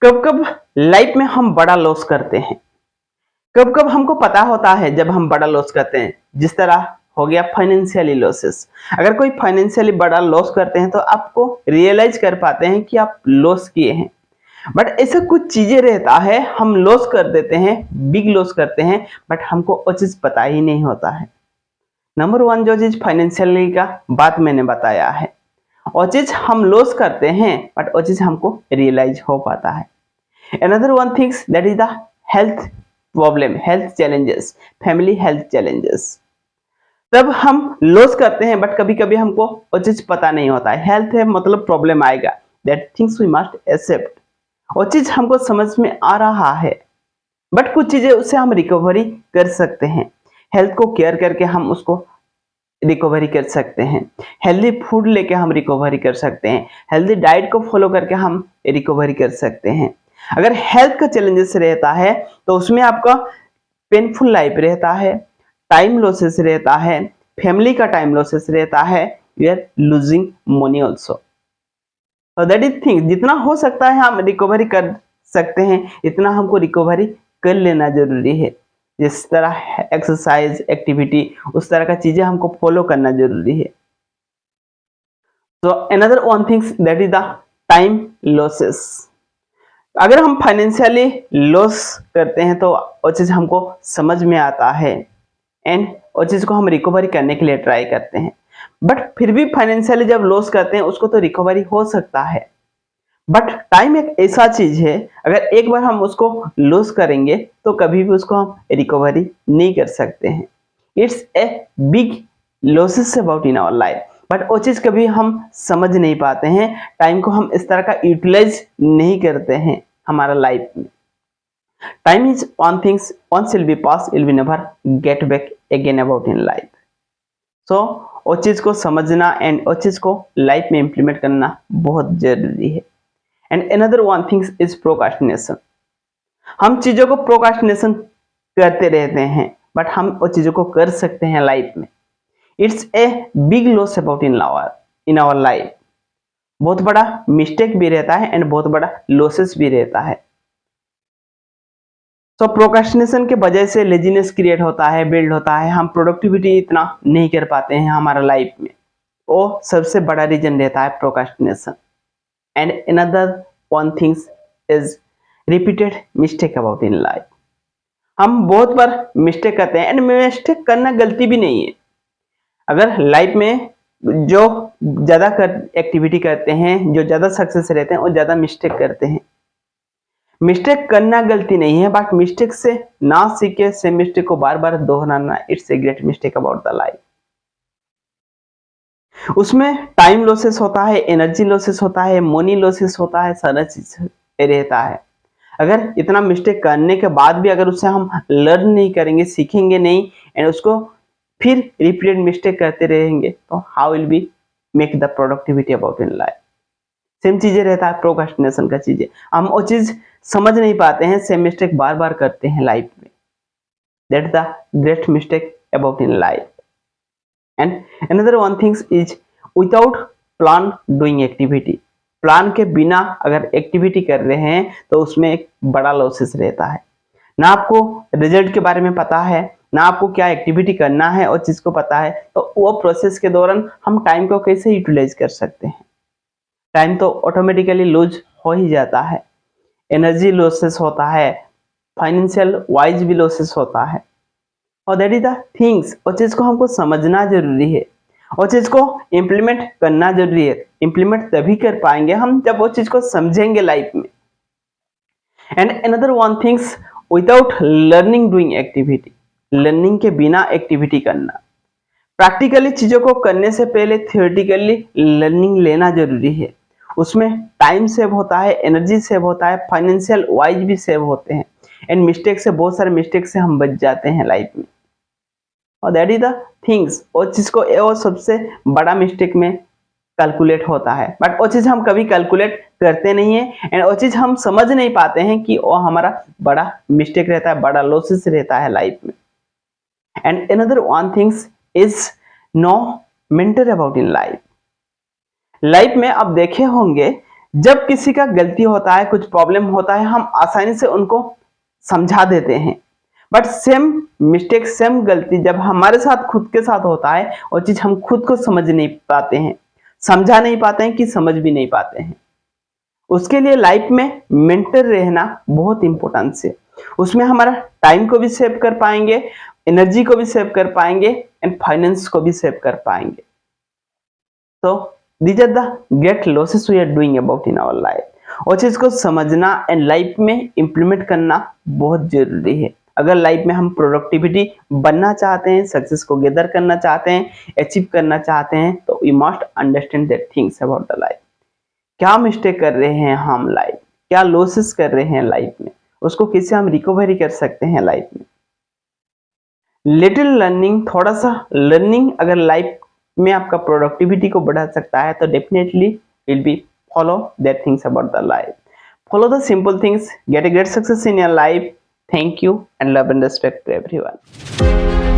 कब कब लाइफ में हम बड़ा लॉस करते हैं, कब कब हमको पता होता है जब हम बड़ा लॉस करते हैं, जिस तरह हो गया फाइनेंशियली लॉसेस। अगर कोई फाइनेंशियली बड़ा लॉस करते हैं तो आपको रियलाइज कर पाते हैं कि आप लॉस किए हैं। बट ऐसा कुछ चीजें रहता है, हम लॉस कर देते हैं, बिग लॉस करते हैं, बट हमको वो चीज पता ही नहीं होता है। नंबर वन जो चीज फाइनेंशियली का बात मैंने बताया है, वो चीज हम लॉस करते हैं बट वो चीज हमको रियलाइज हो पाता है। Another one things that is the health problem, health challenges, family health challenges। तब हम लॉस करते हैं बट कभी कभी हमको वो चीज पता नहीं होता है। हेल्थ है मतलब प्रॉब्लम आएगा, that things we must accept. वो चीज हमको समझ में आ रहा है, बट कुछ चीजें उससे हम रिकवरी कर सकते हैं। हेल्थ को केयर करके हम उसको रिकवरी कर सकते हैं। हेल्दी फूड लेके हम रिकवरी कर सकते हैं। हेल्दी डाइट को फॉलो करके हम रिकवरी कर सकते हैं। अगर हेल्थ का चैलेंजेस रहता है तो उसमें आपका पेनफुल लाइफ रहता है, टाइम लॉसेस रहता है, फैमिली का टाइम लॉसेस रहता है, you are losing money also. तो दैट इज थिंग, जितना हो सकता है हम रिकवरी कर सकते हैं, इतना हमको रिकवरी कर लेना जरूरी है। जिस तरह एक्सरसाइज एक्टिविटी, उस तरह का चीजें हमको फॉलो करना जरूरी है। तो another one things that is the time losses. अगर हम फाइनेंशियली लॉस करते हैं तो वो चीज हमको समझ में आता है एंड वो चीज को हम रिकवरी करने के लिए ट्राई करते हैं। बट फिर भी फाइनेंशियली जब लॉस करते हैं उसको तो रिकवरी हो सकता है, बट टाइम एक ऐसा चीज है, अगर एक बार हम उसको लॉस करेंगे तो कभी भी उसको हम रिकवरी नहीं कर सकते हैं। It's a big losses about in our life, but वो चीज कभी हम समझ नहीं पाते हैं। टाइम को हम इस तरह का यूटिलाइज नहीं करते हैं हमारा लाइफ में। Time is one things once will be past, will be never get back again about in life। सो वो चीज को समझना एंड वो चीज को लाइफ में इंप्लीमेंट करना बहुत जरूरी है। And another one things is procrastination. हम चीजों को प्रोकास्टिनेशन करते रहते हैं बट हम वो चीजों को कर सकते हैं लाइफ में। It's a big loss about in our life. बहुत बड़ा मिस्टेक भी रहता है एंड बहुत बड़ा लॉसेस भी रहता है। तो प्रोक्रेस्टिनेशन के वजह से लेजीनेस क्रिएट होता है, बिल्ड होता है, हम प्रोडक्टिविटी इतना नहीं कर पाते हैं हमारा लाइफ में। वो सबसे बड़ा रीजन रहता है procrastination. And another one things is repeated mistake about in life. हम बहुत बार मिस्टेक करते हैं एंड मिस्टेक करना गलती भी नहीं है। अगर लाइफ में जो ज्यादा एक्टिविटी करते हैं, जो ज्यादा सक्सेस रहते हैं, वो ज्यादा मिस्टेक करते हैं। मिस्टेक करना गलती नहीं है, बट मिस्टेक से ना सीखे, सेम मिस्टेक को बार बार दोहराना, it's a great mistake about the life. उसमें टाइम लॉसेस होता है, एनर्जी लॉसेस होता है, मनी लॉसेस होता है, सारा चीज रहता है। अगर इतना मिस्टेक करने के बाद भी अगर उससे हम लर्न नहीं करेंगे, सीखेंगे नहीं एंड उसको फिर रिपीटेड मिस्टेक करते रहेंगे तो how will be make the productivity about in life. Same चीजें रहता है प्रोक्रेस्टिनेशन का चीजें, हम वो चीज समझ नहीं पाते हैं, सेम मिस्टेक बार बार करते हैं लाइफ में। That the great mistake about in life. And another one things is without plan doing activity. Plan के बिना अगर एक्टिविटी कर रहे हैं तो उसमें एक बड़ा लॉसेस रहता है। ना आपको रिजल्ट के बारे में पता है, ना आपको क्या एक्टिविटी करना है और चीज को पता है, तो वो प्रोसेस के दौरान हम टाइम को कैसे यूटिलाइज कर सकते हैं। टाइम तो ऑटोमेटिकली लूज हो ही जाता है, एनर्जी लॉसेस होता है, फाइनेंशियल वाइज भी लॉसेस होता है। और दैट इज द थिंग्स, वो चीज को हमको समझना जरूरी है, वो चीज को इम्प्लीमेंट करना जरूरी है। इम्प्लीमेंट तभी कर पाएंगे हम जब वो चीज को समझेंगे लाइफ में। And another one things without learning doing activity. Learning के बिना एक्टिविटी करना। प्रैक्टिकली चीजों को करने से पहले थियोरेटिकली लर्निंग लेना जरूरी है। उसमें टाइम सेव होता है, एनर्जी सेव होता है, फाइनेंशियल वाइज भी सेव होते हैं एंड मिस्टेक से, बहुत सारे मिस्टेक से हम बच जाते हैं लाइफ में। और दैट इज द थिंग्स, वो चीज को वो सबसे बड़ा मिस्टेक में कैलकुलेट होता है, बट वो चीज हम कभी कैलकुलेट करते नहीं है एंड वो चीज हम समझ नहीं पाते हैं कि वो हमारा बड़ा मिस्टेक रहता है, बड़ा लॉसेस रहता है लाइफ में। And another one things is no mentor about in life. Life में आप देखे होंगे जब किसी का गलती होता है, कुछ प्रॉब्लम होता है, हम आसानी से उनको समझा देते हैं, बट सेम मिस्टेक, सेम गलती जब हमारे साथ खुद के साथ होता है, वो चीज हम खुद को समझ नहीं पाते हैं, समझा नहीं पाते हैं कि समझ भी नहीं पाते हैं। उसके लिए लाइफ में मेंटर रहना बहुत इंपॉर्टेंट है। उसमें हमारा टाइम को भी सेव कर पाएंगे, एनर्जी को भी सेव कर पाएंगे एंड फाइनेंस को भी सेव कर पाएंगे। तो these are the great losses we are doing about in our life. और चीज को समझना एंड लाइफ में इंप्लीमेंट करना बहुत जरूरी है। अगर लाइफ में हम प्रोडक्टिविटी बनना चाहते हैं, सक्सेस को गैदर करना चाहते हैं, अचीव करना चाहते हैं, तो we must understand that things about the life. क्या मिस्टेक कर रहे हैं हम लाइफ, क्या लॉसेस कर रहे हैं लाइफ में, उसको कैसे हम रिकवरी कर सकते हैं लाइफ में। लिटिल लर्निंग, थोड़ा सा लर्निंग अगर लाइफ में आपका प्रोडक्टिविटी को बढ़ा सकता है, तो definitely will be follow that things about the life. Follow the simple things, get a great success in your life. Thank you and love and respect to everyone.